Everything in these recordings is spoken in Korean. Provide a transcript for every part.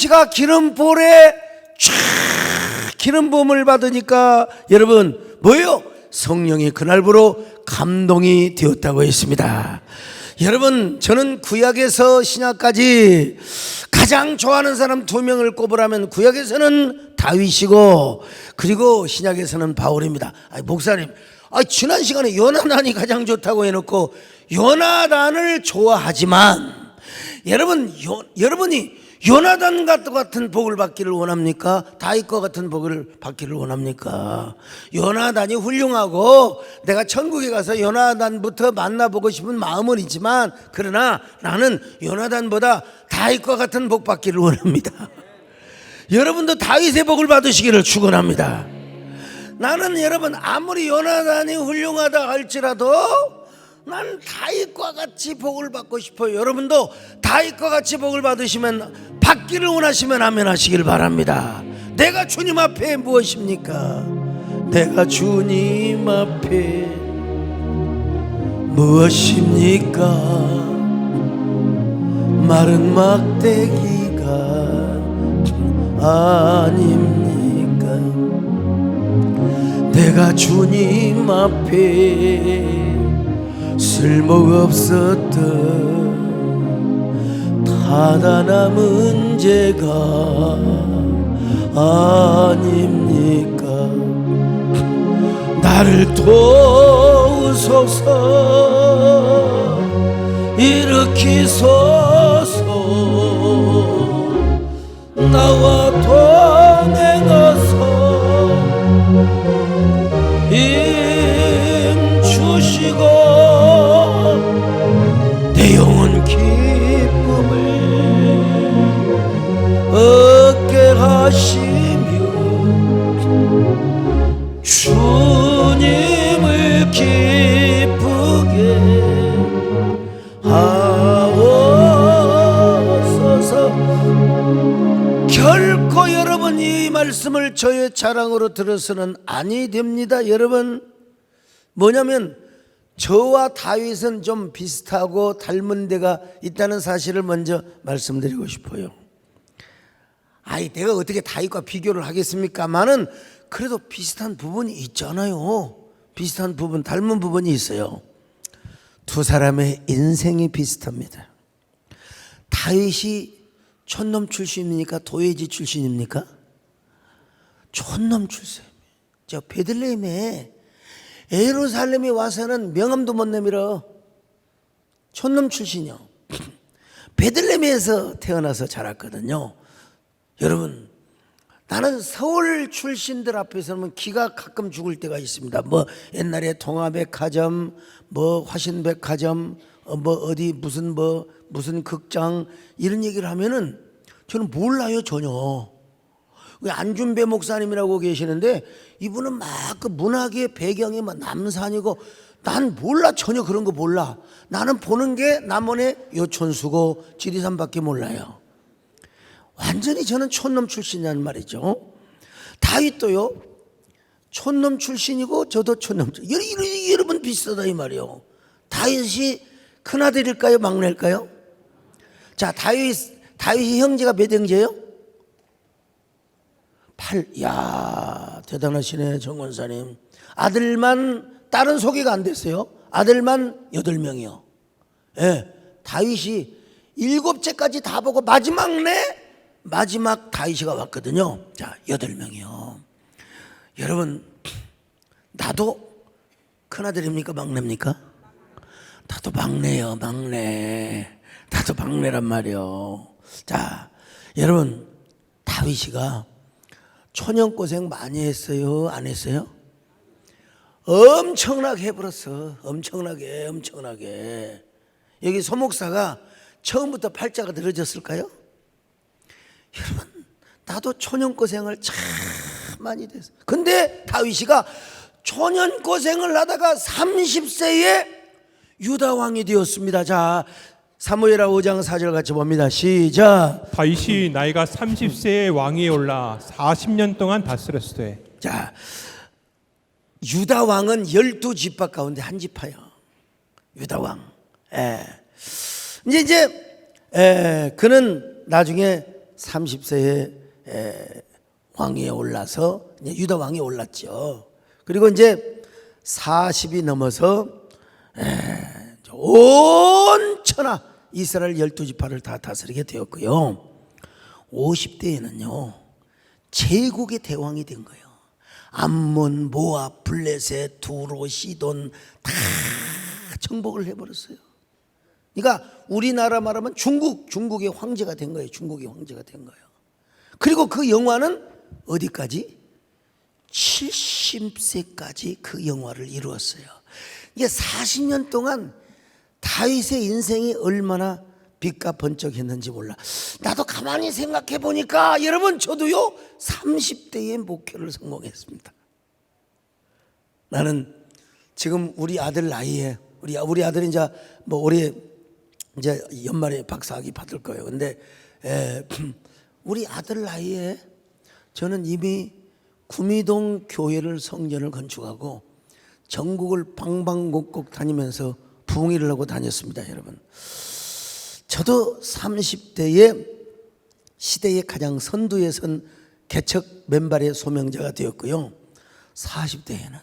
다윗이가 기름볼에 쫙 기름 부음을 받으니까 여러분 뭐예요? 성령이 그날부로 감동이 되었다고 했습니다. 여러분, 저는 구약에서 신약까지 가장 좋아하는 사람 2명을 꼽으라면 구약에서는 다윗이고 그리고 신약에서는 바울입니다. 목사님, 지난 시간에 요나단이 가장 좋다고 해놓고 요나단을 좋아하지만 여러분이 요나단 같은 복을 받기를 원합니까? 다윗과 같은 복을 받기를 원합니까? 요나단이 훌륭하고 내가 천국에 가서 요나단부터 만나보고 싶은 마음은 있지만 그러나 나는 요나단보다 다윗과 같은 복 받기를 원합니다. 여러분도 다윗의 복을 받으시기를 축원합니다. 나는 여러분 아무리 요나단이 훌륭하다 할지라도 난 다윗과 같이 복을 받고 싶어요. 여러분도 다윗과 같이 복을 받기를 원하시면 아멘 하시길 바랍니다. 내가 주님 앞에 무엇입니까? 내가 주님 앞에 무엇입니까? 마른 막대기가 아닙니까? 내가 주님 앞에 쓸모없었던 타단한 문제가 아닙니까? 나를 도우소서 일으키소서 나와 동행하소 힘 주시고 내 영혼 기쁨을 얻게 하시며 주님을 기쁘게 하옵소서. 결코 여러분 이 말씀을 저의 자랑으로 들어서는 아니 됩니다. 여러분 뭐냐면 저와 다윗은 좀 비슷하고 닮은 데가 있다는 사실을 먼저 말씀드리고 싶어요. 내가 어떻게 다윗과 비교를 하겠습니까만은 그래도 비슷한 부분이 있잖아요. 비슷한 부분, 닮은 부분이 있어요. 두 사람의 인생이 비슷합니다. 다윗이 촌놈 출신입니까? 도예지 출신입니까? 촌놈 출신. 저 베들레헴에 예루살렘에 와서는 명함도 못 내밀어. 촌놈 출신이요. 베들레헴에서 태어나서 자랐거든요. 여러분, 나는 서울 출신들 앞에 서면 기가 가끔 죽을 때가 있습니다. 옛날에 동화백화점, 화신백화점, 어디 무슨 극장 이런 얘기를 하면은 저는 몰라요 전혀. 안준배 목사님이라고 계시는데 이분은 막 그 문학의 배경이 남산이고 난 몰라, 전혀 그런 거 몰라. 나는 보는 게 남원의 요촌수고 지리산밖에 몰라요. 완전히 저는 촌놈 출신이란 말이죠. 다윗도요 촌놈 출신이고 저도 촌놈 출신. 여러분 비슷하다 이 말이요. 다윗이 큰아들일까요 막내일까요? 자, 다윗이 형제가 몇 형제예요? 8. 야, 대단하시네 정권사님. 아들만, 딸은 소개가 안 됐어요. 아들만 8명이요. 예, 다윗이 7째까지 다 보고 마지막 다윗이가 왔거든요. 자, 8명이요. 여러분, 나도 큰아들입니까 막내입니까? 나도 막내요, 막내. 나도 막내란 말이요. 자, 여러분, 다윗이가 초년고생 많이 했어요? 안 했어요? 엄청나게 해버렸어. 엄청나게. 여기 소목사가 처음부터 팔자가 늘어졌을까요? 여러분, 나도 초년고생을 참 많이 됐어. 근데 다윗이가 초년고생을 하다가 30세에 유다왕이 되었습니다. 자, 사무엘하 5장 4절 같이 봅니다. 시작. 다윗이 나이가 30세에 왕위에 올라 40년 동안 다스렸으되. 자, 유다왕은 12지파 가운데 한 지파요. 유다왕. 이제 그는 나중에 30세에 왕위에 올라서 이제 유다 왕이 올랐죠. 그리고 이제 40이 넘어서 온 천하 이스라엘 12지파를 다 다스리게 되었고요. 50대에는요 제국의 대왕이 된 거예요. 암몬, 모압, 블레셋, 두로, 시돈 다 정복을 해버렸어요. 그러니까 우리나라 말하면 중국의 황제가 된 거예요. 중국의 황제가 된 거예요. 그리고 그 영화는 어디까지? 70세까지 그 영화를 이루었어요. 이게 40년 동안 다윗의 인생이 얼마나 빛과 번쩍했는지 몰라. 나도 가만히 생각해 보니까 여러분 저도요 30대에 목회를 성공했습니다. 나는 지금 우리 아들 나이에 우리 아들이 이제 뭐 올해 이제 연말에 박사학위 받을 거예요. 근데 우리 아들 나이에 저는 이미 구미동 교회를 성전을 건축하고 전국을 방방곡곡 다니면서 부흥회를 하고 다녔습니다, 여러분. 저도 30대에 시대의 가장 선두에 선 개척 맨발의 소명자가 되었고요. 40대에는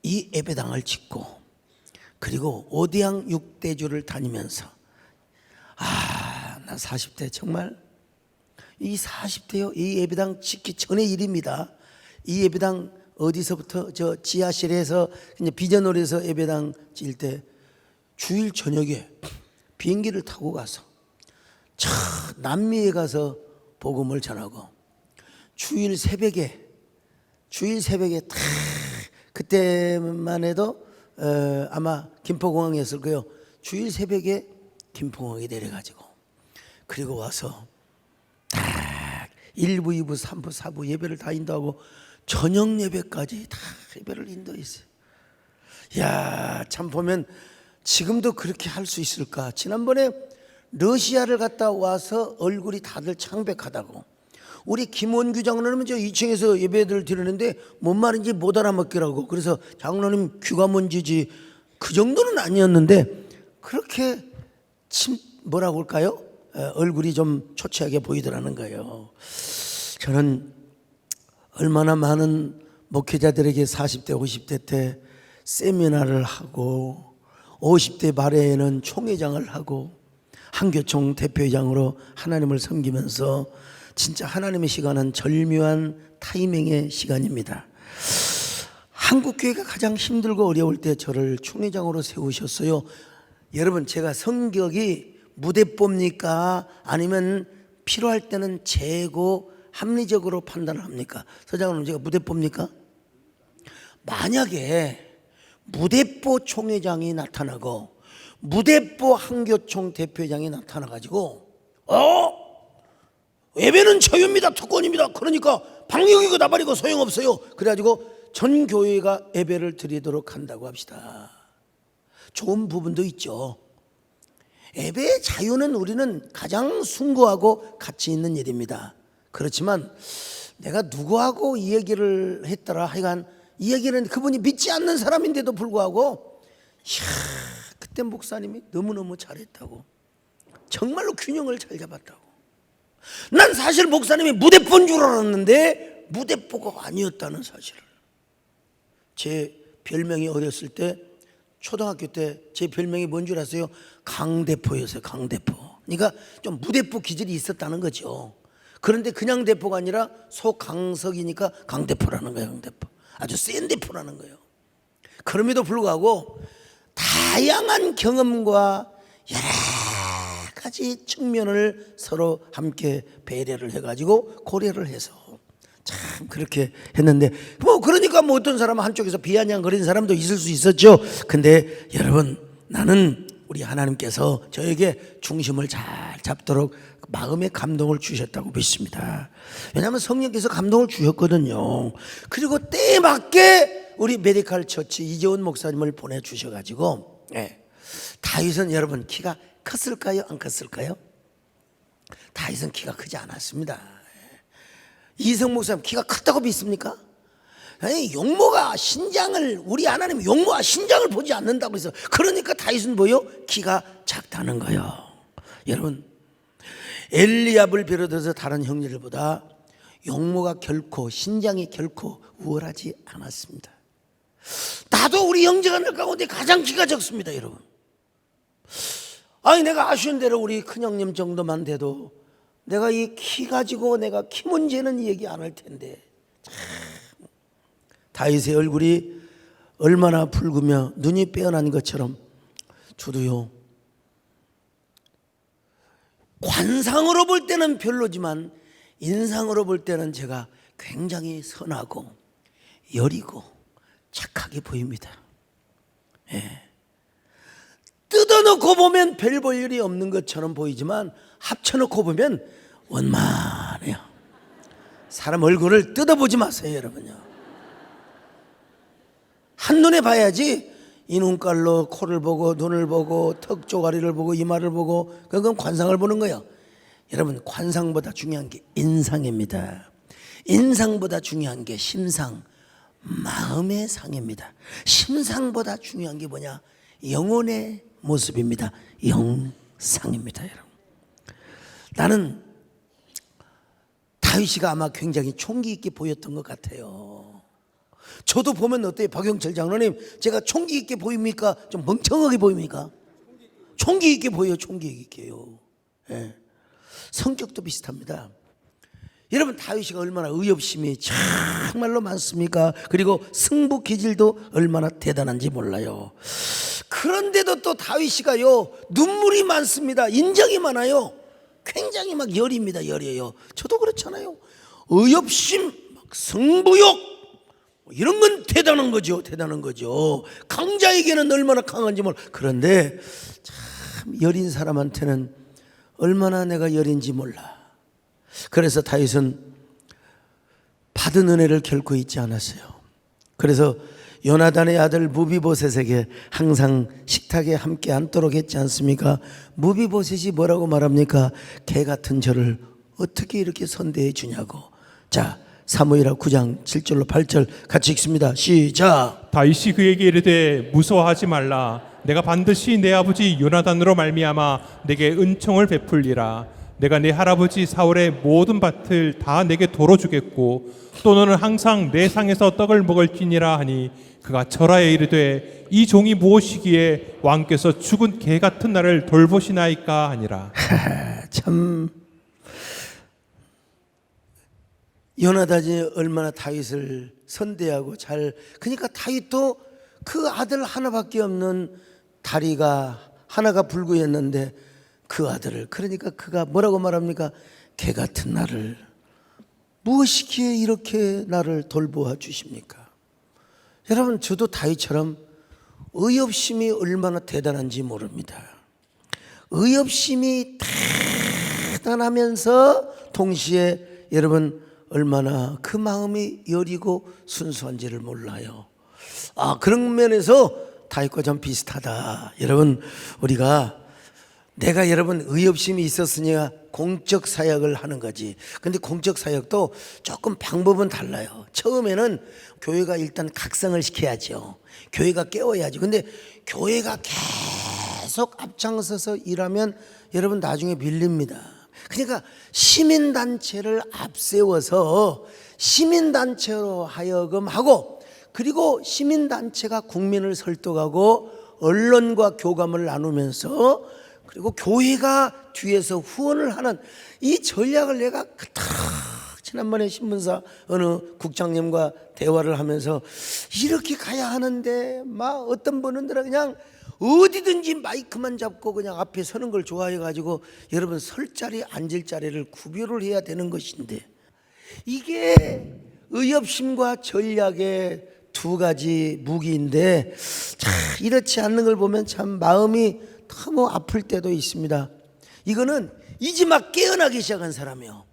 이 예배당을 짓고 그리고 오대양 6대주를 다니면서 나 40대 정말 이 40대요. 이 예배당 짓기 전의 일입니다. 이 예배당 어디서부터 저 지하실에서 이제 비전홀에서 예배당 질 때 주일 저녁에 비행기를 타고 가서 남미에 가서 복음을 전하고 주일 새벽에 딱 그때만 해도 아마 김포공항이었을 거예요. 주일 새벽에 김포공항에 내려가지고 그리고 와서 딱 1부, 2부, 3부, 4부 예배를 다 인도하고 저녁 예배까지 다 예배를 인도했어요. 야, 참 보면 지금도 그렇게 할 수 있을까? 지난번에 러시아를 갔다 와서 얼굴이 다들 창백하다고. 우리 김원규 장로님은 저 2층에서 예배를 드리는데 뭔 말인지 못 알아먹더라고. 그래서 장로님 귀가 먼지지 그 정도는 아니었는데 그렇게 뭐라고 할까요? 얼굴이 좀 초췌하게 보이더라는 거예요. 저는 얼마나 많은 목회자들에게 40대 50대 때 세미나를 하고 50대 말에는 총회장을 하고 한교총 대표회장으로 하나님을 섬기면서 진짜 하나님의 시간은 절묘한 타이밍의 시간입니다. 한국교회가 가장 힘들고 어려울 때 저를 총회장으로 세우셨어요. 여러분 제가 성격이 무대뽀입니까? 아니면 필요할 때는 재고 합리적으로 판단을 합니까? 서장님 제가 무대뽀입니까? 만약에 무대뽀 총회장이 나타나고 무대뽀 한교총 대표회장이 나타나가지고 예배는 자유입니다, 특권입니다. 그러니까 방역이고 나발이고 소용없어요. 그래가지고 전 교회가 예배를 드리도록 한다고 합시다. 좋은 부분도 있죠. 예배의 자유는 우리는 가장 숭고하고 가치 있는 일입니다. 그렇지만 내가 누구하고 이 얘기를 했더라 하여간 이 얘기는 그분이 믿지 않는 사람인데도 불구하고 그때 목사님이 너무너무 잘했다고 정말로 균형을 잘 잡았다고. 난 사실 목사님이 무대뽀인 줄 알았는데 무대뽀가 아니었다는 사실을. 제 별명이 어렸을 때 초등학교 때 제 별명이 뭔 줄 아세요? 강대포였어요. 강대포. 그러니까 좀 무대포 기질이 있었다는 거죠. 그런데 그냥 대포가 아니라 소강석이니까 강대포라는 거예요. 강대포. 아주 센 대포라는 거예요. 그럼에도 불구하고 다양한 경험과 여러 가지 측면을 서로 함께 배려를 해가지고 고려를 해서 참 그렇게 했는데 그러니까 어떤 사람은 한쪽에서 비아냥거리는 사람도 있을 수 있었죠. 근데 여러분 나는 우리 하나님께서 저에게 중심을 잘 잡도록 마음의 감동을 주셨다고 믿습니다. 왜냐하면 성령께서 감동을 주셨거든요. 그리고 때에 맞게 우리 메디칼 처치 이재원 목사님을 보내주셔가지고 다윗은 여러분 키가 컸을까요? 안 컸을까요? 다윗은 키가 크지 않았습니다. 이성 목사님 키가 컸다고 믿습니까? 용모가 신장을 우리 하나님 용모와 신장을 보지 않는다고 해서 그러니까 다윗은 뭐요? 키가 작다는 거예요. 여러분 엘리압을 비롯해서 다른 형제들보다 용모가 결코, 신장이 결코 우월하지 않았습니다. 나도 우리 형제간들 가운데 가장 키가 작습니다, 여러분. 아니, 내가 아쉬운 대로 우리 큰형님 정도만 돼도 내가 이 키 가지고 내가 키 문제는 얘기 안 할 텐데, 참 다윗의 얼굴이 얼마나 붉으며 눈이 빼어난 것처럼 저도요, 관상으로 볼 때는 별로지만 인상으로 볼 때는 제가 굉장히 선하고 여리고 착하게 보입니다. 예. 뜯어놓고 보면 별 볼 일이 없는 것처럼 보이지만 합쳐놓고 보면 원만해요. 사람 얼굴을 뜯어보지 마세요, 여러분요. 한눈에 봐야지 이 눈깔로 코를 보고 눈을 보고 턱 쪼가리를 보고 이마를 보고 그건 관상을 보는 거예요. 여러분, 관상보다 중요한 게 인상입니다. 인상보다 중요한 게 심상, 마음의 상입니다. 심상보다 중요한 게 뭐냐? 영혼의 모습입니다. 영상입니다, 여러분. 나는 다윗이가 아마 굉장히 총기 있게 보였던 것 같아요. 저도 보면 어때요? 박영철 장로님, 제가 총기 있게 보입니까? 좀 멍청하게 보입니까? 총기 있게 보여요. 총기 있게요. 예. 성격도 비슷합니다. 여러분, 다윗이가 얼마나 의협심이 정말로 많습니까? 그리고 승부 기질도 얼마나 대단한지 몰라요. 그런데도 또 다윗이가요, 눈물이 많습니다. 인정이 많아요. 굉장히 막 열입니다. 열이에요. 저도 그렇잖아요. 의협심, 승부욕, 이런 건 대단한 거죠. 대단한 거죠. 강자에게는 얼마나 강한지 몰라. 그런데 참 여린 사람한테는 얼마나 내가 여린지 몰라. 그래서 다윗은 받은 은혜를 결코 잊지 않았어요. 그래서 요나단의 아들 무비보셋에게 항상 식탁에 함께 앉도록 했지 않습니까? 무비보셋이 뭐라고 말합니까? 개 같은 저를 어떻게 이렇게 선대해 주냐고. 자, 사무엘하 9장 7절로 8절 같이 읽습니다. 시작. 다윗이 그에게 이르되 무서워하지 말라. 내가 반드시 내 아버지 요나단으로 말미암아 내게 은총을 베풀리라. 내가 내 할아버지 사울의 모든 밭을 다 내게 도로 주겠고 또 너는 항상 내 상에서 떡을 먹을지니라 하니 그가 절하에 이르되 이 종이 무엇이기에 왕께서 죽은 개 같은 나를 돌보시나이까 하니라. 참 요나단이 얼마나 다윗을 선대하고 잘, 그러니까 다윗도 그 아들 하나밖에 없는 다리가 하나가 불구였는데 그 아들을, 그러니까 그가 뭐라고 말합니까? 개 같은 나를, 무엇이기에 이렇게 나를 돌보아 주십니까? 여러분, 저도 다윗처럼 의협심이 얼마나 대단한지 모릅니다. 의협심이 대단하면서 동시에 여러분 얼마나 그 마음이 여리고 순수한지를 몰라요. 아, 그런 면에서 다윗과 좀 비슷하다. 여러분, 우리가 내가 여러분 의협심이 있었으니까 공적 사역을 하는 거지. 근데 공적 사역도 조금 방법은 달라요. 처음에는 교회가 일단 각성을 시켜야죠. 교회가 깨워야죠. 근데 교회가 계속 앞장서서 일하면 여러분 나중에 밀립니다. 그러니까 시민단체를 앞세워서 시민단체로 하여금 하고, 그리고 시민단체가 국민을 설득하고 언론과 교감을 나누면서, 그리고 교회가 뒤에서 후원을 하는 이 전략을 내가 지난번에 신문사 어느 국장님과 대화를 하면서 이렇게 가야 하는데, 막 어떤 분들은 그냥 어디든지 마이크만 잡고 그냥 앞에 서는 걸 좋아해가지고 여러분 설 자리 앉을 자리를 구별을 해야 되는 것인데, 이게 의협심과 전략의 두 가지 무기인데, 참 이렇지 않는 걸 보면 참 마음이 너무 아플 때도 있습니다. 이거는 이제 막 깨어나기 시작한 사람이요.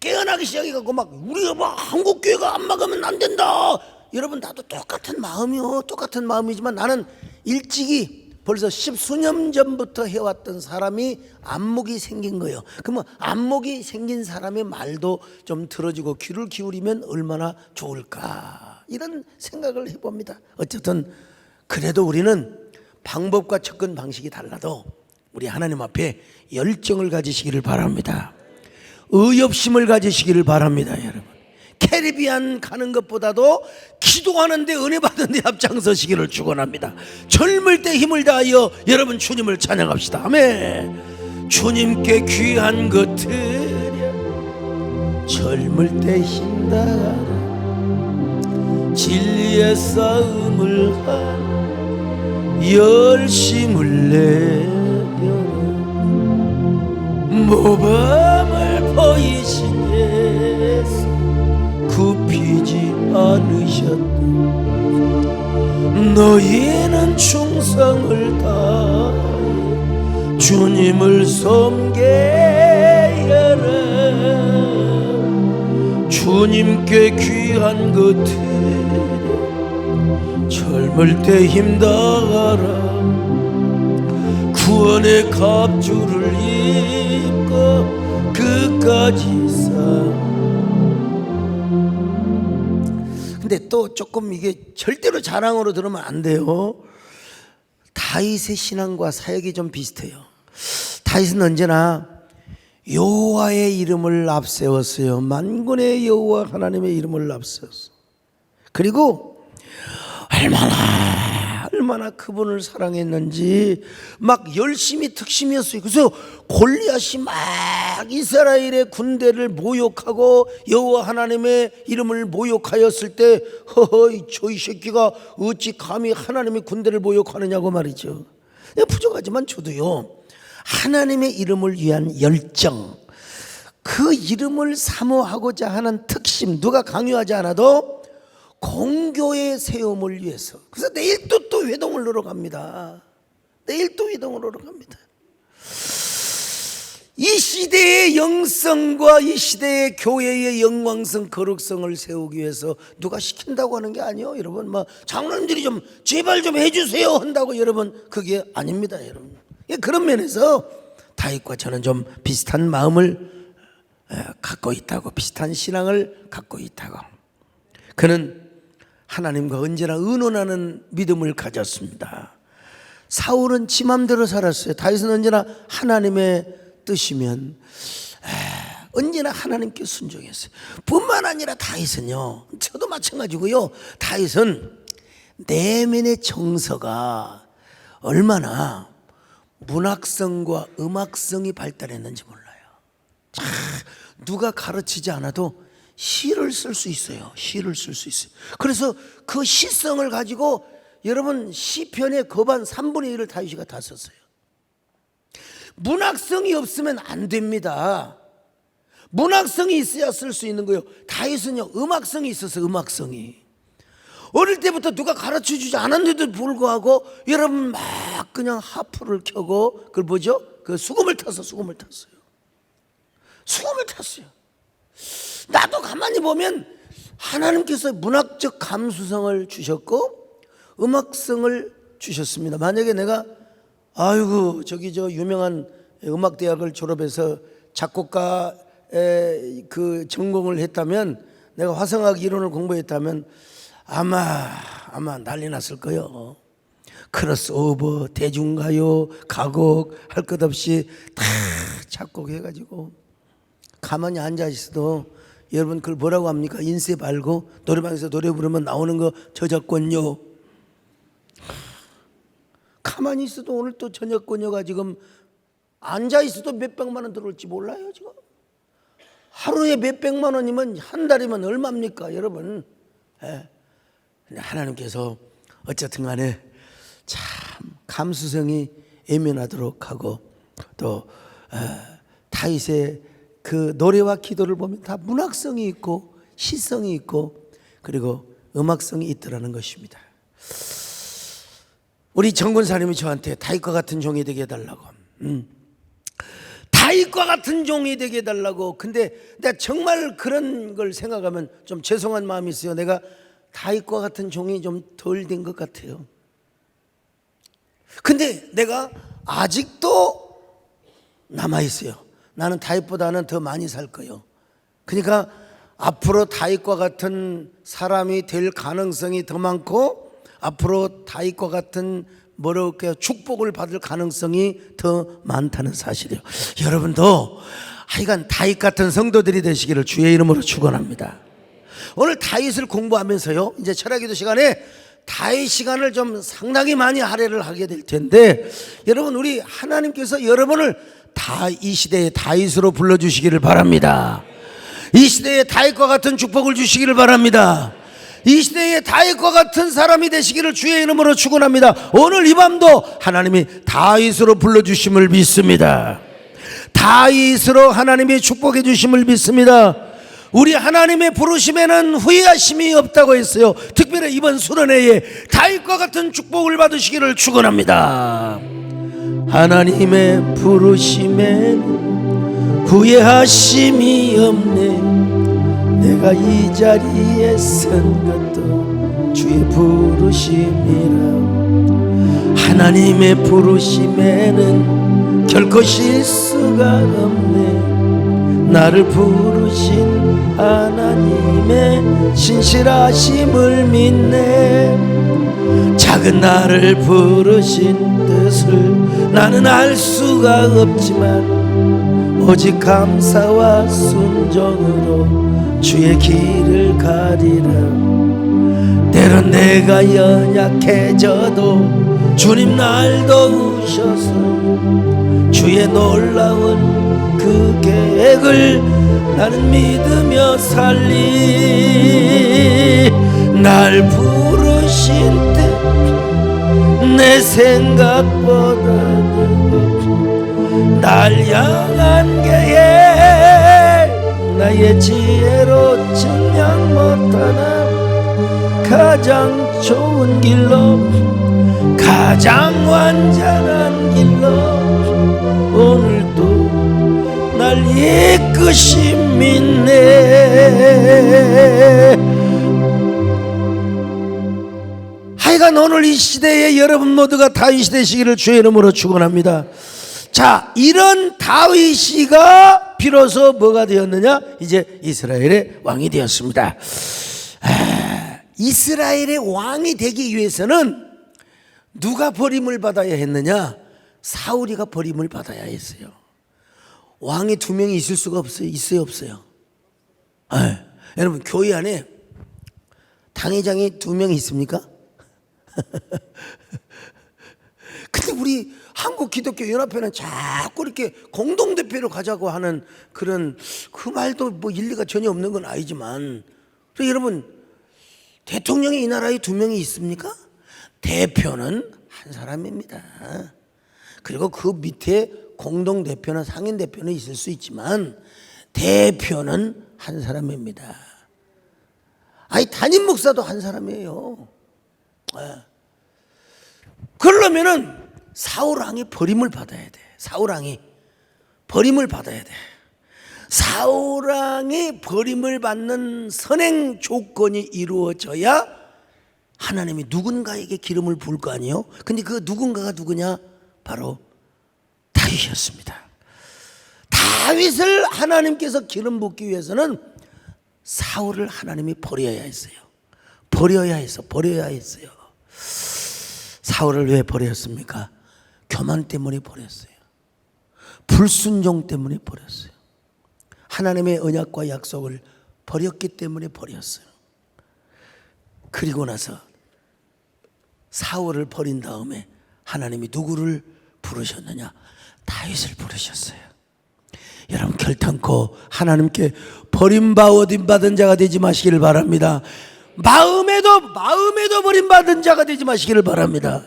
깨어나기 시작해갖고 막 우리가 막 한국교회가 안 막으면 안 된다. 여러분, 나도 똑같은 마음이요. 똑같은 마음이지만 나는 일찍이 벌써 10수년 전부터 해왔던 사람이 안목이 생긴 거예요. 그러면 안목이 생긴 사람의 말도 좀 들어주고 귀를 기울이면 얼마나 좋을까, 이런 생각을 해봅니다. 어쨌든 그래도 우리는 방법과 접근 방식이 달라도 우리 하나님 앞에 열정을 가지시기를 바랍니다. 의협심을 가지시기를 바랍니다. 여러분, 캐리비안 가는 것보다도 기도하는데 은혜 받는 데 앞장서시기를 축원합니다. 젊을 때 힘을 다하여 여러분 주님을 찬양합시다. 아멘. 주님께 귀한 것들이야 젊을 때 힘 다하라 진리의 싸움을 하 열심을 내려 모범을 보이신 예수 굽히지 않으셨다. 너희는 충성을 다해 주님을 섬겨라. 주님께 귀한 것들 젊을 때 힘다하라. 구원의 갑주를 입고 끝까지 근데 또 조금 이게 절대로 자랑으로 들으면 안 돼요. 다윗의 신앙과 사역이 좀 비슷해요. 다윗은 언제나 여호와의 이름을 앞세웠어요. 만군의 여호와 하나님의 이름을 앞세웠어. 그리고 얼마나 그분을 사랑했는지 막 열심히 특심이었어요. 그래서 골리앗이 막 이스라엘의 군대를 모욕하고 여호와 하나님의 이름을 모욕하였을 때 허허 저이 새끼가 어찌 감히 하나님의 군대를 모욕하느냐고 말이죠. 부족하지만 저도요 하나님의 이름을 위한 열정, 그 이름을 사모하고자 하는 특심, 누가 강요하지 않아도 공교의 세움을 위해서. 그래서 내일 또 회동을 넣으러 갑니다. 내일 또 회동을 넣으러 갑니다. 이 시대의 영성과 이 시대의 교회의 영광성, 거룩성을 세우기 위해서 누가 시킨다고 하는 게 아니에요. 여러분 막 장로님들이 좀 제발 좀 해주세요 한다고 여러분 그게 아닙니다. 여러분 그런 면에서 다윗과 저는 좀 비슷한 마음을 갖고 있다고, 비슷한 신앙을 갖고 있다고. 그는 하나님과 언제나 의논하는 믿음을 가졌습니다. 사울은 지 맘대로 살았어요. 다윗은 언제나 하나님의 뜻이면 언제나 하나님께 순종했어요. 뿐만 아니라 다윗은요, 저도 마찬가지고요, 다윗은 내면의 정서가 얼마나 문학성과 음악성이 발달했는지 몰라요. 누가 가르치지 않아도 시를 쓸 수 있어요. 시를 쓸 수 있어요. 그래서 그 시성을 가지고 여러분 시편의 거반 3분의 1을 다윗이가 다 썼어요. 문학성이 없으면 안 됩니다. 문학성이 있어야 쓸 수 있는 거예요. 다윗은요 음악성이 있었어요. 음악성이 어릴 때부터 누가 가르쳐주지 않았는데도 불구하고 여러분 막 그냥 하프를 켜고 그걸 뭐죠? 그 수금을 탔어요. 수금을 탔어요. 나도 가만히 보면 하나님께서 문학적 감수성을 주셨고 음악성을 주셨습니다. 만약에 내가 아이고 저기 저 유명한 음악대학을 졸업해서 작곡가의 그 전공을 했다면, 내가 화성학 이론을 공부했다면 아마 난리 났을 거예요. 크로스오버, 대중가요, 가곡 할 것 없이 다 작곡해가지고 가만히 앉아 있어도 여러분 그걸 뭐라고 합니까? 인쇄 말고 노래방에서 노래 부르면 나오는 거 저작권료. 가만히 있어도 오늘 또 저작권료가 지금 앉아 있어도 몇백만 원 들어올지 몰라요. 지금 하루에 몇백만 원이면 한 달이면 얼마입니까 여러분? 근데 하나님께서 어쨌든 간에 참 감수성이 예민하도록 하고 또 다윗의 그 노래와 기도를 보면 다 문학성이 있고 시성이 있고 그리고 음악성이 있더라는 것입니다. 우리 정권사님이 저한테 다윗과 같은 종이 되게 해달라고, 다윗과 같은 종이 되게 해달라고. 근데 내가 정말 그런 걸 생각하면 좀 죄송한 마음이 있어요. 내가 다윗과 같은 종이 좀 덜 된 것 같아요. 근데 내가 아직도 남아있어요. 나는 다윗보다는 더 많이 살 거예요. 그러니까 앞으로 다윗과 같은 사람이 될 가능성이 더 많고 앞으로 다윗과 같은 뭐랄까요, 축복을 받을 가능성이 더 많다는 사실이에요. 여러분도 하여간 다윗 같은 성도들이 되시기를 주의 이름으로 축원합니다. 오늘 다윗을 공부하면서요, 이제 철학기도 시간에 다윗 시간을 좀 상당히 많이 할애를 하게 될 텐데, 여러분, 우리 하나님께서 여러분을 이 시대의 다윗으로 불러주시기를 바랍니다. 이 시대에 다윗과 같은 축복을 주시기를 바랍니다. 이 시대에 다윗과 같은 사람이 되시기를 주의 이름으로 축원합니다. 오늘 이 밤도 하나님이 다윗으로 불러주심을 믿습니다. 다윗으로 하나님이 축복해 주심을 믿습니다. 우리 하나님의 부르심에는 후회하심이 없다고 했어요. 특별히 이번 수련회에 다윗과 같은 축복을 받으시기를 축원합니다. 하나님의 부르심에는 후회하심이 없네. 내가 이 자리에 선 것도 주의 부르심이라. 하나님의 부르심에는 결코 실수가 없네. 나를 부르신 하나님의 신실하심을 믿네. 작은 나를 부르신 뜻을 나는 알 수가 없지만 오직 감사와 순종으로 주의 길을 가리라. 때론 내가 연약해져도 주님 날 도우셔서 주의 놀라운 그 계획을 나는 믿으며 살리. 날 부르신 때 내 생각보다는 날 향한 계획 나의 지혜로 증명 못하나 가장 좋은 길로 가장 완전한 길로 오늘도 날 이끄시 믿네. 하여간 오늘 이 시대에 여러분 모두가 다윗이 되시기를 주의 이름으로 축원합니다. 자, 이런 다윗이가 비로소 뭐가 되었느냐? 이제 이스라엘의 왕이 되었습니다. 이스라엘의 왕이 되기 위해서는 누가 버림을 받아야 했느냐? 사울이가 버림을 받아야 했어요. 왕이 2명이 있을 수가 없어요. 있어요, 없어요? 여러분, 교회 안에 당회장이 2명이 있습니까? 근데 우리 한국 기독교 연합회는 자꾸 이렇게 공동대표로 가자고 하는 그런 그 말도 뭐 일리가 전혀 없는 건 아니지만, 그래서 여러분, 대통령이 이 나라에 2명이 있습니까? 대표는 한 사람입니다. 그리고 그 밑에 공동대표나 상임대표는 있을 수 있지만 대표는 한 사람입니다. 아니, 담임 목사도 한 사람이에요. 그러려면은 사울왕이 버림을 받아야 돼. 사울왕이 버림을 받아야 돼. 사울왕이 버림을 받는 선행 조건이 이루어져야 하나님이 누군가에게 기름을 부을 거 아니에요? 근데 그 누군가가 누구냐? 바로 다윗이었습니다. 다윗을 하나님께서 기름 붓기 위해서는 사울을 하나님이 버려야 했어요. 버려야 했어요. 사울을 왜 버렸습니까? 교만 때문에 버렸어요. 불순종 때문에 버렸어요. 하나님의 언약과 약속을 버렸기 때문에 버렸어요. 그리고 나서 사울을 버린 다음에 하나님이 누구를 부르셨느냐? 다윗을 부르셨어요. 여러분, 결단코 하나님께 버림받은 자가 되지 마시기를 바랍니다. 마음에도 버림받은 자가 되지 마시기를 바랍니다.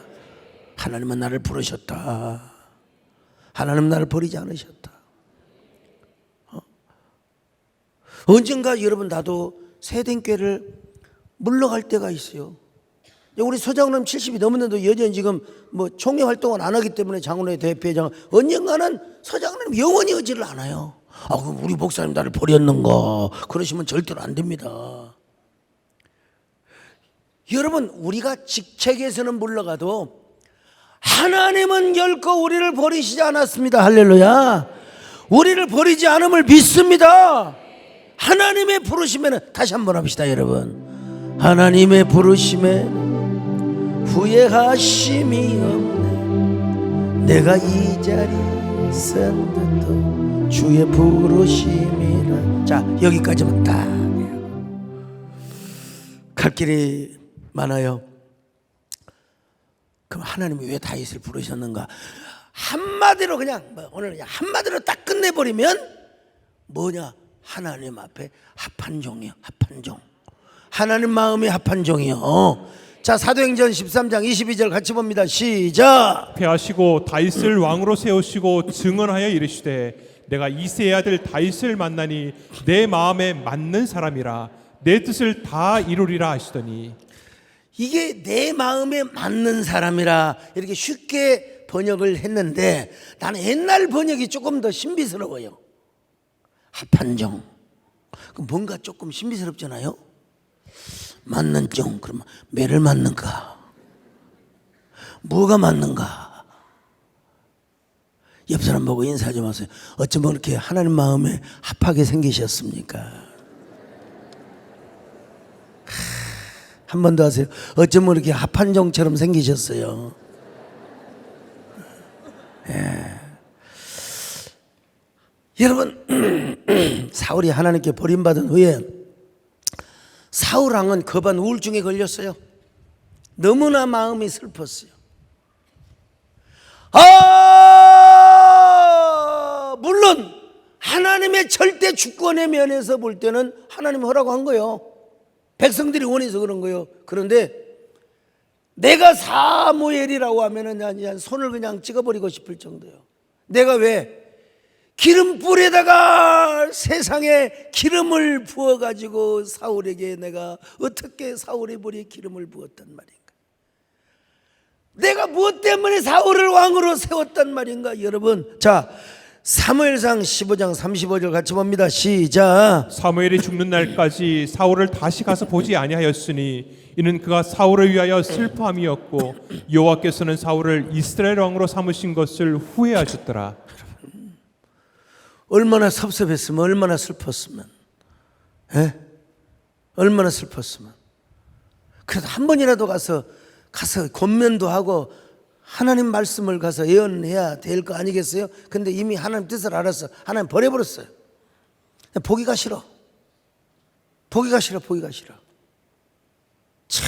하나님은 나를 부르셨다. 하나님은 나를 버리지 않으셨다. 언젠가 여러분, 나도 세댕교회를 물러갈 때가 있어요. 우리 서장로님 70이 넘었는데도 여전히 지금 뭐 총회 활동을 안 하기 때문에 장로회 대표회장, 언젠가는 서장로님 영원히 오지를 않아요. 그럼 우리 목사님 나를 버렸는가? 그러시면 절대로 안 됩니다. 여러분, 우리가 직책에서는 물러가도 하나님은 결코 우리를 버리시지 않았습니다. 할렐루야. 우리를 버리지 않음을 믿습니다. 하나님의 부르심에는, 다시 한번 합시다 여러분, 하나님의 부르심에 후회하심이 없네. 내가 이 자리에 선 듯도 주의 부르심이라. 자, 여기까지만 딱. 갈 길이 많아요. 그럼 하나님이 왜 다윗을 부르셨는가? 한마디로 그냥 오늘 그냥 한마디로 딱 끝내버리면 뭐냐? 하나님 앞에 합한 종이요. 합한 종. 하나님 마음이 합한 종이요. 자, 사도행전 13장 22절 같이 봅니다. 시작. 패하시고 다윗을 왕으로 세우시고 증언하여 이르시되 내가 이새의 아들 다윗을 만나니 내 마음에 맞는 사람이라 내 뜻을 다 이루리라 하시더니. 이게 내 마음에 맞는 사람이라 이렇게 쉽게 번역을 했는데 나는 옛날 번역이 조금 더 신비스러워요. 합한 종. 뭔가 조금 신비스럽잖아요. 맞는 종. 그러면 매를 맞는가? 뭐가 맞는가? 옆 사람 보고 인사 좀 하세요. 어쩌면 이렇게 하나님 마음에 합하게 생기셨습니까? 한 번 더 하세요. 어쩌면 이렇게 합한 종처럼 생기셨어요. 예. 여러분, 사울이 하나님께 버림받은 후에 사울 왕은 거반 우울증에 걸렸어요. 너무나 마음이 슬펐어요. 물론 하나님의 절대 주권의 면에서 볼 때는 하나님이 허락한 거예요. 백성들이 원해서 그런 거예요. 그런데 내가 사무엘이라고 하면은 그냥 손을 그냥 찍어버리고 싶을 정도예요. 내가 왜 기름불에다가 세상에 기름을 부어가지고 사울에게 내가 어떻게 사울의 머리에 기름을 부었단 말인가? 내가 무엇 때문에 사울을 왕으로 세웠단 말인가? 여러분, 자, 사무엘상 15장 35절 같이 봅니다. 시작. 사무엘이 죽는 날까지 사울을 다시 가서 보지 아니하였으니 이는 그가 사울을 위하여 슬퍼함이었고 여호와께서는 사울을 이스라엘 왕으로 삼으신 것을 후회하셨더라. 얼마나 섭섭했으면, 얼마나 슬펐으면, 얼마나 슬펐으면. 그래도 한 번이라도 가서 권면도 하고 하나님 말씀을 가서 예언해야 될 거 아니겠어요? 근데 이미 하나님 뜻을 알아서 하나님 버려버렸어요. 보기가 싫어. 보기가 싫어. 보기가 싫어. 참.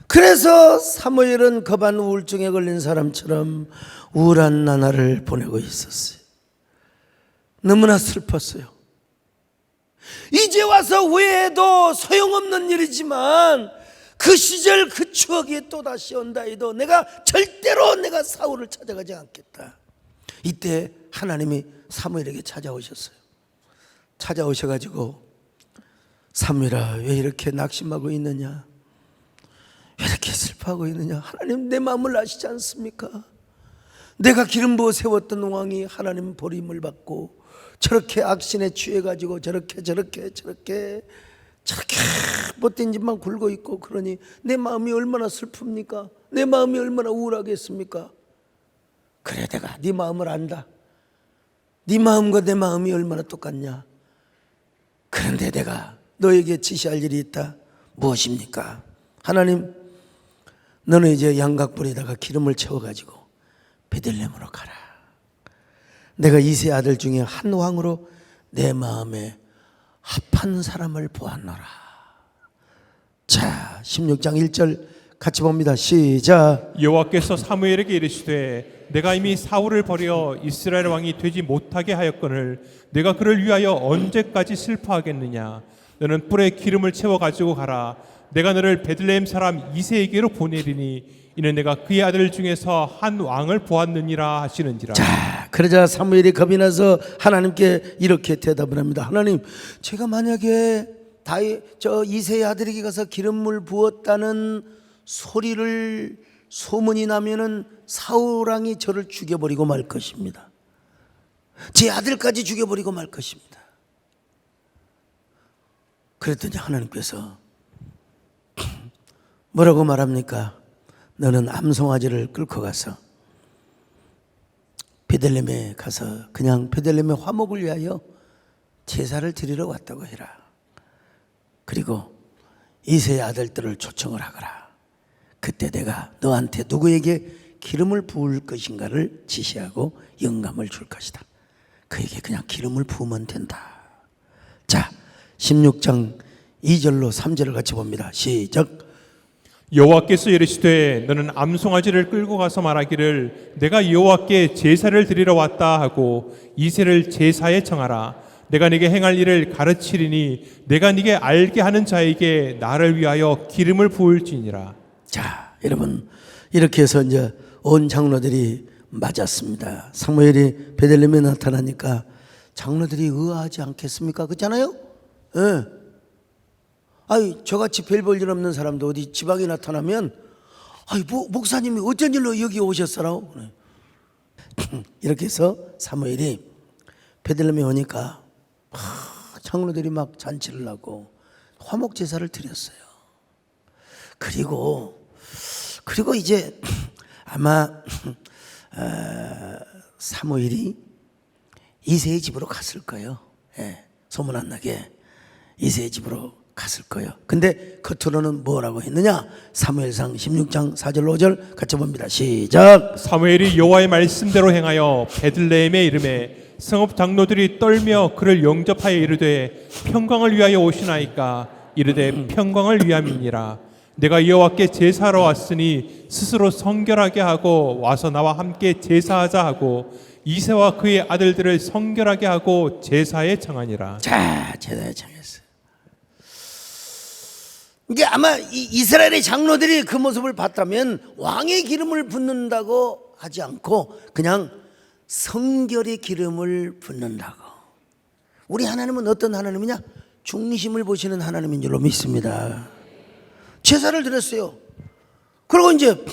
그래서 사무엘은 거반 우울증에 걸린 사람처럼 우울한 나날을 보내고 있었어요. 너무나 슬펐어요. 이제 와서 후회해도 소용없는 일이지만 그 시절 그 추억이 또다시 온다 해도 내가 절대로 내가 사울을 찾아가지 않겠다. 이때 하나님이 사무엘에게 찾아오셨어요. 찾아오셔가지고 사무엘아, 왜 이렇게 낙심하고 있느냐? 왜 이렇게 슬퍼하고 있느냐? 하나님 내 마음을 아시지 않습니까? 내가 기름 부어 세웠던 왕이 하나님 버림을 받고 저렇게 악신에 취해가지고 저렇게 못된 짓만 굴고 있고, 그러니 내 마음이 얼마나 슬픕니까? 내 마음이 얼마나 우울하겠습니까? 그래, 내가 네 마음을 안다. 네 마음과 내 마음이 얼마나 똑같냐? 그런데 내가 너에게 지시할 일이 있다. 무엇입니까? 하나님, 너는 이제 양각불에다가 기름을 채워가지고 베들레헴으로 가라. 내가 이세 아들 중에 한 왕으로 내 마음에 합한 사람을 보았노라. 자, 16장 1절 같이 봅니다. 시작. 여호와께서 사무엘에게 이르시되 내가 이미 사울을 버려 이스라엘 왕이 되지 못하게 하였거늘 내가 그를 위하여 언제까지 슬퍼하겠느냐? 너는 뿔에 기름을 채워 가지고 가라. 내가 너를 베들레헴 사람 이새에게로 보내리니 이는 내가 그의 아들 중에서 한 왕을 보았느니라 하시는지라. 자, 그러자 사무엘이 겁이 나서 하나님께 이렇게 대답을 합니다. 하나님, 제가 만약에 이새의 아들에게 가서 기름을 부었다는 소문이 나면은 사울 왕이 저를 죽여버리고 말 것입니다. 제 아들까지 죽여버리고 말 것입니다. 그랬더니 하나님께서 뭐라고 말합니까? 너는 암송아지를 끌고 가서 베들레헴에 가서 그냥 베들레헴의 화목을 위하여 제사를 드리러 왔다고 해라. 그리고 이새의 아들들을 초청을 하거라. 그때 내가 너한테 누구에게 기름을 부을 것인가를 지시하고 영감을 줄 것이다. 그에게 그냥 기름을 부으면 된다. 자, 16장 2절로 3절을 같이 봅니다. 시작. 여호와께서 이르시되 너는 암송아지를 끌고 가서 말하기를 내가 여호와께 제사를 드리러 왔다 하고 이새를 제사에 청하라. 내가 네게 행할 일을 가르치리니 내가 네게 알게 하는 자에게 나를 위하여 기름을 부을지니라. 자, 여러분 이렇게 해서 이제 온 장로들이 맞았습니다. 사무엘이 베들레헴에 나타나니까 장로들이 의아하지 않겠습니까? 그렇잖아요? 예. 아이, 저같이 별 볼 일 없는 사람도 어디 지방에 나타나면 아이, 목사님이 어쩐 일로 여기 오셨어라고? 이렇게 해서 사무엘이 베들레헴에 오니까 장로들이 막 잔치를 하고 화목 제사를 드렸어요. 그리고 이제 아마 사무엘이 이새의 집으로 갔을 거예요. 예, 소문 안 나게 이새의 집으로 갔을 거예요. 근데 겉으로는 뭐라고 했느냐? 사무엘상 16장 4절 5절 같이 봅니다. 시작. 사무엘이 여호와의 말씀대로 행하여 베들레헴에 이르매 성읍 장로들이 떨며 그를 영접하여 이르되 평강을 위하여 오시나이까 이르되 평강을 위함이니라. 내가 여호와께 제사하러 왔으니 스스로 성결하게 하고 와서 나와 함께 제사하자 하고 이새와 그의 아들들을 성결하게 하고 제사에 청하니라. 자, 제사에 청했어요. 이게 아마 이스라엘의 장로들이 그 모습을 봤다면 왕의 기름을 붓는다고 하지 않고 그냥 성결의 기름을 붓는다고. 우리 하나님은 어떤 하나님이냐? 중심을 보시는 하나님인 줄로 믿습니다. 제사를 드렸어요. 그리고 이제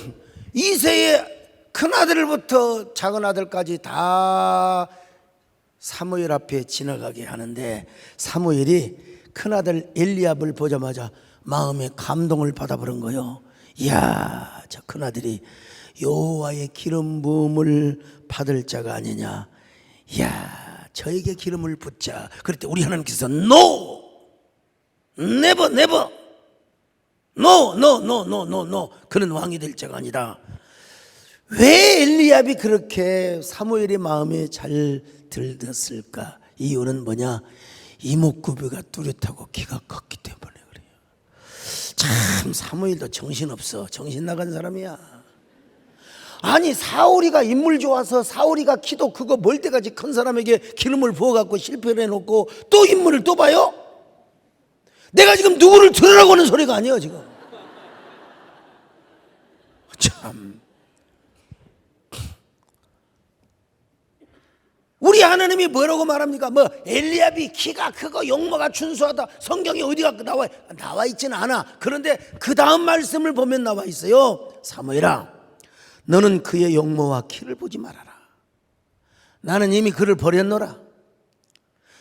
이새의 큰 아들부터 작은 아들까지 다 사무엘 앞에 지나가게 하는데 사무엘이 큰 아들 엘리압을 보자마자 마음에 감동을 받아버린 거예요. 이야, 저 큰 아들이 여호와의 기름 부음을 받을 자가 아니냐. 이야, 저에게 기름을 붓자. 그럴 때 우리 하나님께서 No, never, never, no, no, no, no, no, no. 그는 왕이 될 자가 아니다. 왜 엘리압이 그렇게 사무엘의 마음에 잘 들었을까? 이유는 뭐냐? 이목구비가 뚜렷하고 키가 컸기 때문에 그래요. 참 사무엘도 정신없어. 정신 나간 사람이야. 아니, 사울이가 인물 좋아서 사울이가 키도 크고 멀때까지 큰 사람에게 기름을 부어갖고 실패를 해놓고 또 인물을 또 봐요? 내가 지금 누구를 들으라고 하는 소리가 아니에요 지금. 참, 우리 하나님이 뭐라고 말합니까? 뭐 엘리압이 키가 크고 용모가 준수하다. 성경에 어디가 나와 있지는 않아. 그런데 그 다음 말씀을 보면 나와 있어요. 사무엘아, 너는 그의 용모와 키를 보지 말아라. 나는 이미 그를 버렸노라.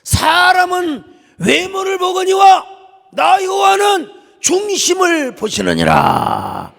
사람은 외모를 보거니와 나 여호와는 중심을 보시느니라.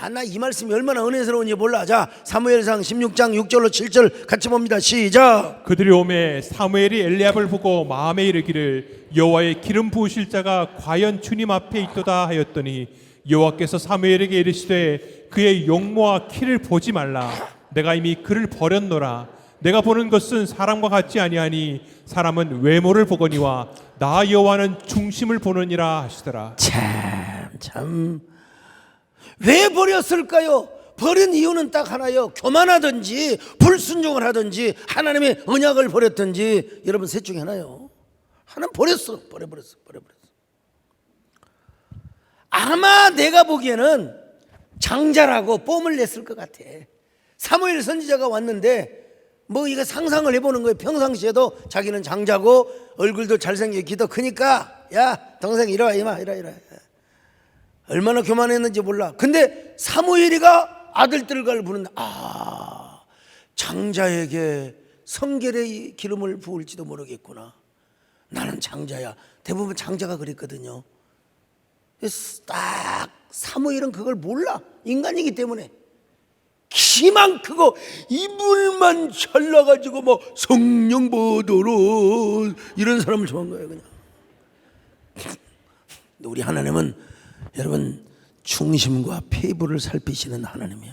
나 이 말씀이 얼마나 은혜스러운지 몰라. 자, 사무엘상 16장 6절로 7절 같이 봅니다. 시작. 그들이 오매 사무엘이 엘리압을 보고 마음에 이르기를 여호와의 기름 부으실 자가 과연 주님 앞에 있도다 하였더니 여호와께서 사무엘에게 이르시되 그의 용모와 키를 보지 말라. 내가 이미 그를 버렸노라. 내가 보는 것은 사람과 같지 아니하니 사람은 외모를 보거니와 나 여호와는 중심을 보느니라 하시더라. 참 왜 버렸을까요? 버린 이유는 딱 하나요. 교만하든지 불순종을 하든지 하나님의 언약을 버렸든지. 여러분 셋 중에 하나요. 하나는 버렸어. 버려버렸어. 아마 내가 보기에는 장자라고 뽐을 냈을 것 같아. 사무엘 선지자가 왔는데 뭐 이거 상상을 해보는 거예요. 평상시에도 자기는 장자고 얼굴도 잘생기고 키도 크니까 야 동생 이리 와 이리 와. 얼마나 교만했는지 몰라. 근데 사무엘이가 아들들을 부른다. 장자에게 성결의 기름을 부을지도 모르겠구나. 나는 장자야. 대부분 장자가 그랬거든요. 딱 사무엘은 그걸 몰라. 인간이기 때문에. 키만 크고 이불만 잘나가지고 뭐 성령 보도록 이런 사람을 좋아한 거예요 그냥. 우리 하나님은 여러분 중심과 폐부를 살피시는 하나님이요.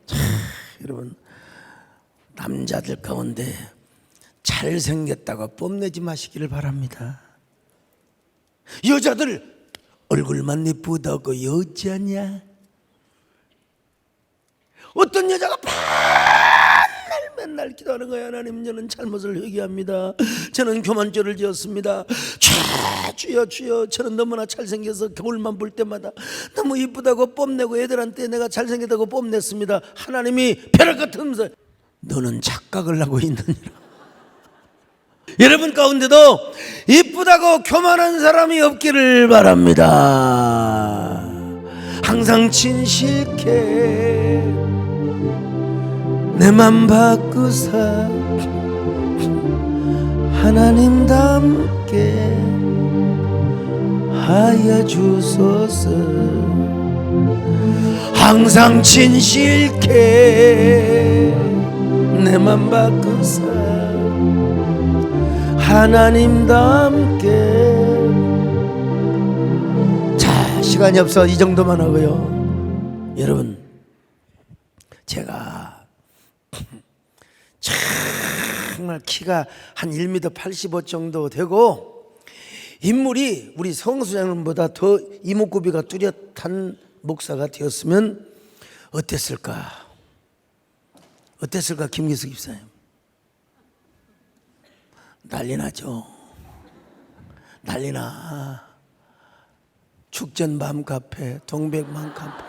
참, 여러분, 남자들 가운데 잘생겼다고 뽐내지 마시기를 바랍니다. 여자들 얼굴만 예쁘다고 여자냐? 어떤 여자가 맨날 기도하는 거야. 하나님, 저는 잘못을 회개합니다. 저는 교만죄를 지었습니다. 주여 주여, 저는 너무나 잘생겨서 거울만 볼 때마다 너무 이쁘다고 뽐내고 애들한테 내가 잘생겼다고 뽐냈습니다. 하나님이 벼락 같으면서 너는 착각을 하고 있느니라. 여러분 가운데도 이쁘다고 교만한 사람이 없기를 바랍니다. 항상 진실케 내 맘 바꾸사 하나님답게 하여 주소서. 항상 진실케 내 맘 바꾸사 하나님답게. 자, 시간이 없어 이 정도만 하고요. 여러분, 제가 정말 키가 한 1m 85 정도 되고 인물이 우리 성수장님보다 더 이목구비가 뚜렷한 목사가 되었으면 어땠을까? 어땠을까? 김기숙 집사님. 난리나죠. 난리나. 축전 맘카페, 동백 맘카페,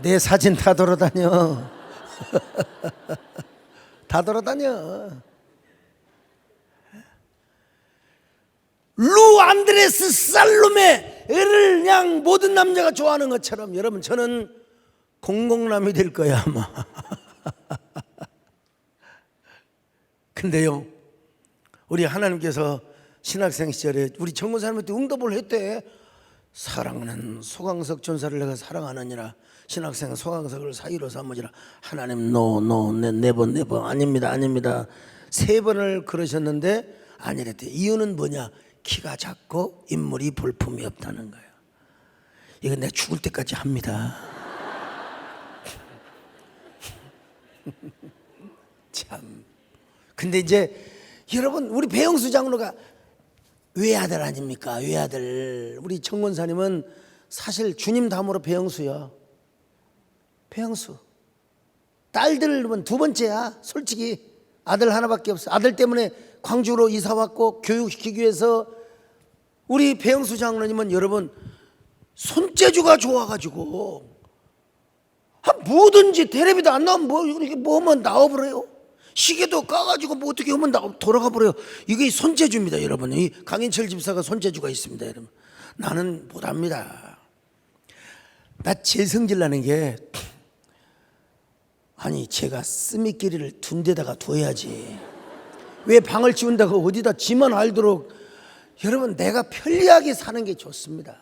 내 사진 다 돌아다녀. 다 돌아다녀. 루 안드레스 살로메를 그냥 모든 남자가 좋아하는 것처럼 여러분, 저는 공공남이 될 거야 아마. 근데요, 우리 하나님께서 신학생 시절에 우리 정권사님한테 응답을 했대. 사랑하는 소강석 전사를 내가 사랑하느니라. 신학생 소강석을 사위로 삼으시라. 하나님 네번 아닙니다. 3번을 그러셨는데 아니랬대. 이유는 뭐냐? 키가 작고 인물이 볼품이 없다는 거예요. 이건 내가 죽을 때까지 합니다. 참. 근데 이제 여러분, 우리 배영수 장로가 외아들 아닙니까? 외아들. 우리 정권사님은 사실 주님 다음으로 배영수야. 배영수. 딸들은 두 번째야. 솔직히 아들 하나밖에 없어. 아들 때문에 광주로 이사 왔고 교육시키기 위해서. 우리 배영수 장로님은 여러분 손재주가 좋아가지고 뭐든지 텔레비도 안 나오면 뭐 이렇게 뭐만 나와버려요. 시계도 까가지고 뭐 어떻게 하면 돌아가 버려요. 이게 손재주입니다, 여러분. 이 강인철 집사가 손재주가 있습니다, 여러분. 나는 못합니다. 나 제일 성질나는 게, 아니 제가 스미끼리를 둔 데다가 둬야지. 왜 방을 치운다고 어디다 지만 알도록. 여러분, 내가 편리하게 사는 게 좋습니다.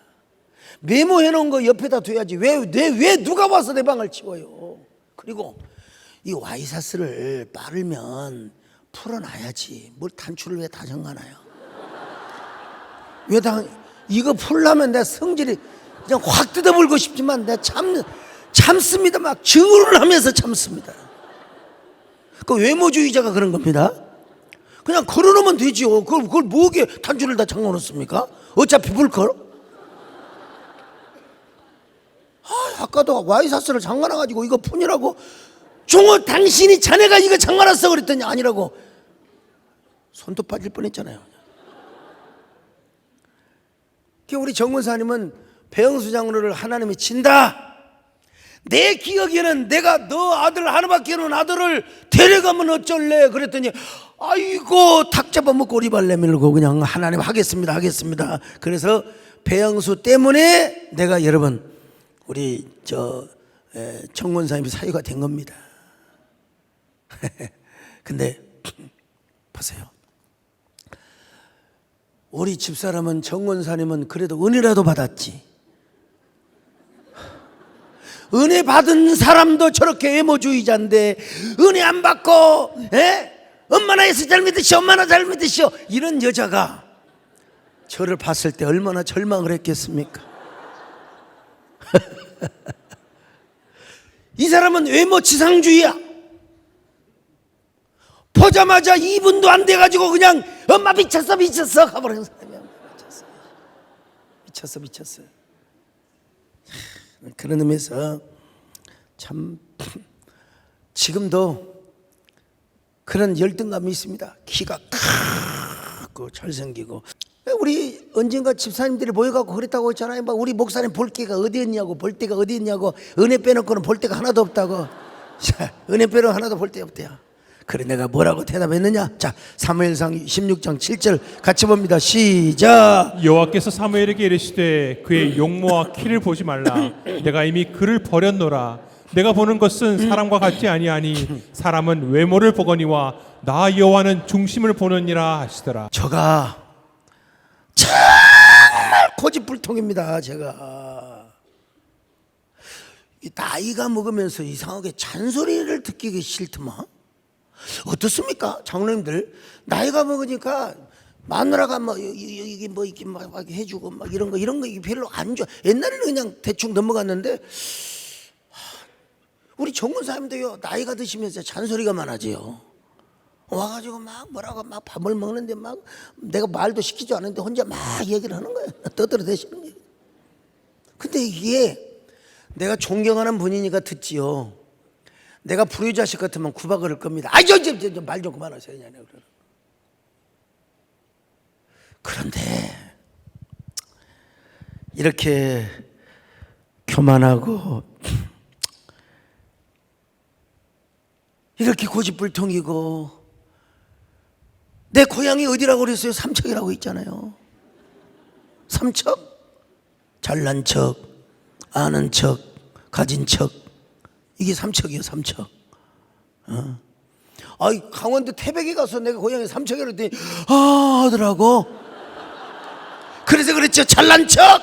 메모해 놓은 거 옆에다 둬야지. 왜 누가 와서 내 방을 치워요. 그리고 이 와이사스를 빠르면 풀어놔야지. 뭘 단추를 왜 다 잠가놔요? 이거 풀려면 내 성질이 그냥 확 뜯어버리고 싶지만 내가 참습니다. 막 증오를 하면서 참습니다. 그 외모주의자가 그런 겁니다. 그냥 걸어놓으면 되지요. 그걸 뭐게 단추를 다 잠궈놓습니까? 어차피 불걸. 아까도 와이사스를 잠가놔가지고 이거 푸니라고. 종호, 당신이 자네가 이거 잠가놨어 그랬더니 아니라고. 손도 빠질 뻔했잖아요. 우리 정권사님은 배영수 장로를 하나님이 친다. 내 기억에는 내가 너 아들 하나밖에 없는 아들을 데려가면 어쩔래 그랬더니 아이고 닭 잡아먹고 오리발 내밀고 그냥 하나님 하겠습니다. 그래서 배영수 때문에 내가 여러분 우리 정권사님이 사유가 된 겁니다. 근데 보세요. 우리 집사람은 정권사님은 그래도 은혜라도 받았지. 은혜 받은 사람도 저렇게 외모주의자인데 은혜 안 받고 엄마나 예수 잘 믿으시오, 엄마나 잘 믿으시오, 이런 여자가 저를 봤을 때 얼마나 절망을 했겠습니까? 이 사람은 외모 지상주의야. 보자마자 2분도 안 돼가지고 그냥 엄마 미쳤어 가버리는 사람이야. 미쳤어. 그런 의미에서 참 지금도 그런 열등감이 있습니다. 키가 크고 잘생기고. 우리 언젠가 집사님들이 모여갖고 그랬다고 했잖아요. 막 우리 목사님 볼 데가 어디 있냐고, 은혜 빼놓고는 볼 데가 하나도 없다고. 자, 은혜 빼놓고 하나도 볼 데 없대요. 그래 내가 뭐라고 대답했느냐? 자, 사무엘상 16장 7절 같이 봅니다. 시작. 여호와께서 사무엘에게 이르시되 그의 용모와 키를 보지 말라. 내가 이미 그를 버렸노라. 내가 보는 것은 사람과 같지 아니하니 사람은 외모를 보거니와 나 여호와는 중심을 보느니라 하시더라. 저가 정말 고집불통입니다. 제가 이 나이가 먹으면서 이상하게 잔소리를 듣기 싫더만. 어떻습니까, 장로님들? 나이가 먹으니까 마누라가 뭐 이게 뭐 이렇게 막 해주고 막 이런 거 별로 안 좋아. 옛날에는 그냥 대충 넘어갔는데 우리 정권사님도요 나이가 드시면서 잔소리가 많아져요. 와가지고 막 뭐라고 막 밥을 먹는데 막 내가 말도 시키지 않았는데 혼자 막 얘기를 하는 거예요. 떠들어대시는 거예요. 근데 이게 내가 존경하는 분이니까 듣지요. 내가 불효자식 같으면 구박을 할 겁니다. 말 좀 그만하세요. 그런데 이렇게 교만하고 이렇게 고집불통이고, 내 고향이 어디라고 그랬어요? 삼척이라고 있잖아요. 삼척? 잘난 척, 아는 척, 가진 척. 이게 삼척이에요, 삼척. 아이, 강원도 태백에 가서 내가 고향이 삼척이라고 했더니 하더라고. 그래서 그랬죠. 잘난 척,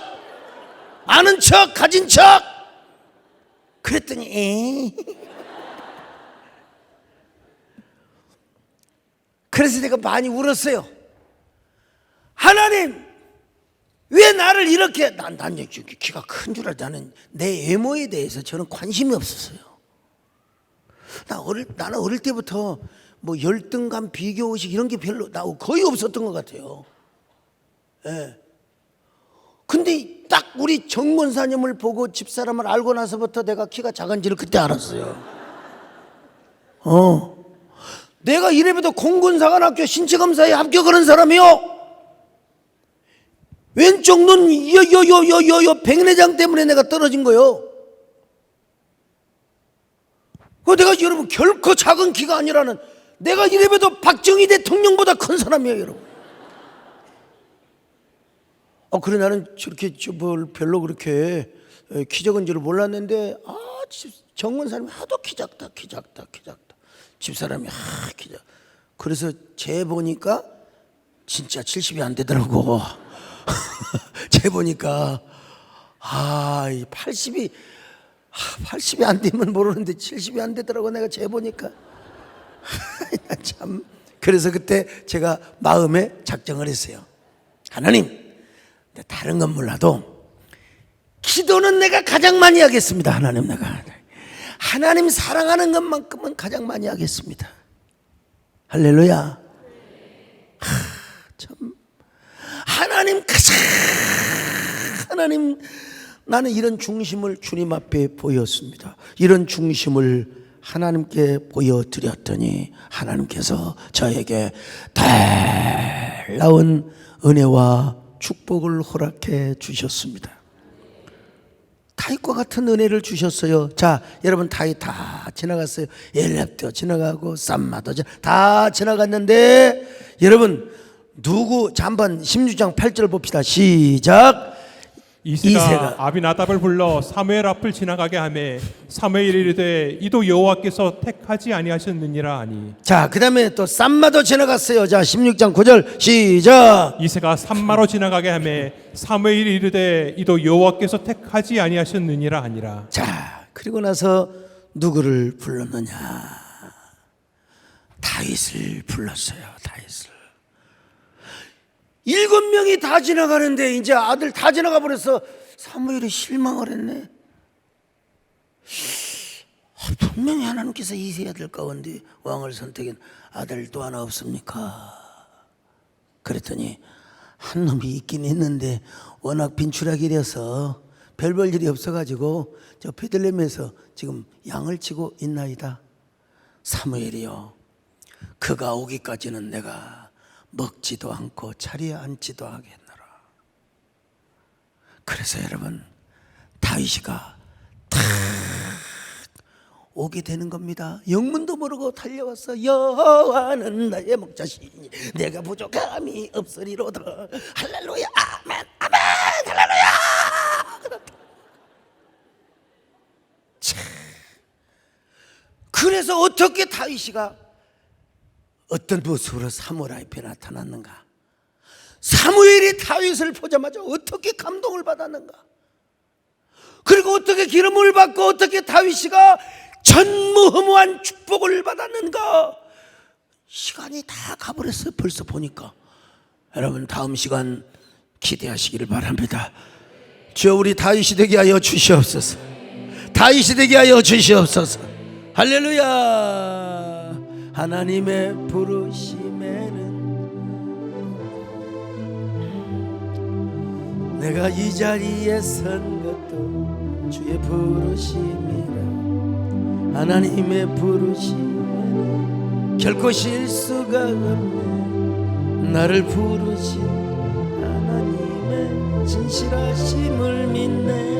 아는 척, 가진 척. 그랬더니 그래서 내가 많이 울었어요. 하나님, 왜 나를 이렇게, 난 키가 큰 줄 알지. 나는 내 외모에 대해서 저는 관심이 없었어요. 나는 어릴 때부터 뭐 열등감, 비교의식 이런 게 별로 거의 없었던 것 같아요. 예. 근데 딱 우리 정권사님을 보고 집사람을 알고 나서부터 내가 키가 작은지를 그때 알았어요. 내가 이래봬도 공군사관학교 신체검사에 합격하는 사람이요. 왼쪽 눈 백내장 때문에 내가 떨어진 거요. 내가 여러분 결코 작은 키가 아니라는, 내가 이래봬도 박정희 대통령보다 큰 사람이에요, 여러분. 그래 나는 저렇게 별로 그렇게 키 작은 줄을 몰랐는데 정원사님이 하도 키 작다. 집사람이 키 작다. 그래서 재보니까 진짜 70이 안 되더라고. 재보니까 80이 안 되면 모르는데 70이 안 되더라고. 내가 재보니까 참. 그래서 그때 제가 마음에 작정을 했어요. 하나님, 다른 건 몰라도 기도는 내가 가장 많이 하겠습니다. 하나님 사랑하는 것만큼은 가장 많이 하겠습니다. 할렐루야. 참 하나님, 나는 이런 중심을 주님 앞에 보였습니다. 이런 중심을 하나님께 보여드렸더니 하나님께서 저에게 놀라운 은혜와 축복을 허락해 주셨습니다. 다윗과 같은 은혜를 주셨어요. 자, 여러분, 다윗 다 지나갔어요. 엘렙도 지나가고 쌈마도 다 지나갔는데, 여러분 자, 한번 16장 8절 봅시다. 시작. 이새가 아비나답을 불러 사무엘 앞을 지나가게 하매 사무엘이 이르되 이도 여호와께서 택하지 아니하셨느니라 하니. 자, 그 다음에 또 쌈마도 지나갔어요. 자, 16장 9절 시작. 이새가 산마로 지나가게 하매 사무엘이 이르되 이도 여호와께서 택하지 아니하셨느니라 하니라. 자, 그리고 나서 누구를 불렀느냐? 다윗을 불렀어요. 다윗을. 7명이 다 지나가는데 이제 아들 다 지나가 버려서 사무엘이 실망을 했네. 분명히 하나님께서 이세 아들 가운데 왕을 선택한 아들 또 하나 없습니까? 그랬더니 한 놈이 있긴 있는데 워낙 빈추라기라서 별 볼 일이 없어가지고 저 베들레헴에서 지금 양을 치고 있나이다. 사무엘이요, 그가 오기까지는 내가 먹지도 않고 자리에 앉지도 하겠노라. 그래서 여러분, 다윗이가 탁 오게 되는 겁니다. 영문도 모르고 달려와서 여호와는 나의 목자시니 내가 부족함이 없으리로다. 할렐루야, 아멘, 아멘, 할렐루야. 참. 그래서 어떻게 다윗이가 어떤 모습으로 사무엘 앞에 나타났는가? 사무엘이 다윗을 보자마자 어떻게 감동을 받았는가? 그리고 어떻게 기름을 받고 어떻게 다윗이가 전무후무한 축복을 받았는가? 시간이 다 가버렸어요. 벌써 보니까. 여러분, 다음 시간 기대하시기를 바랍니다. 주여, 우리 다윗이 되게 하여 주시옵소서. 다윗이 되게 하여 주시옵소서. 할렐루야. 하나님의 부르심에는 내가 이 자리에 선 것도 주의 부르심이라. 하나님의 부르심에는 결코 실수가 없네. 나를 부르신 하나님의 진실하심을 믿네.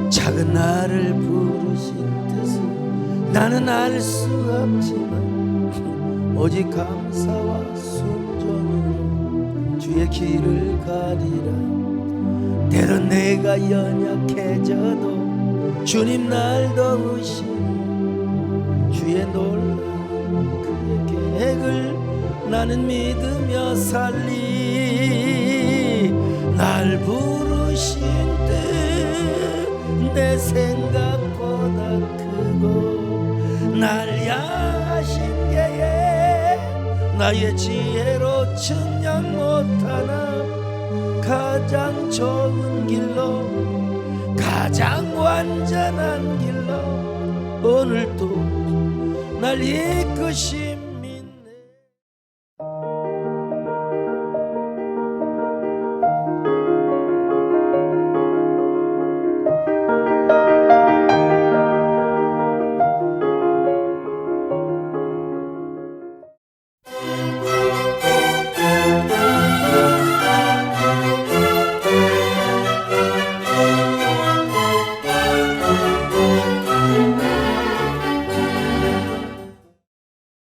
작은 나를 부르신 뜻은 나는 알 수 없지만 오직 감사와 순종으로 주의 길을 가리라. 때론 내가 연약해져도 주님 날 도우시니 주의 놀라운 그의 계획을 나는 믿으며 살리. 날 부르신 뜻 내 생각보다 크고 날 향하신 계획 나의 지혜로 측량 못하나 가장 좋은 길로 가장 완전한 길로 오늘도 날 이끄시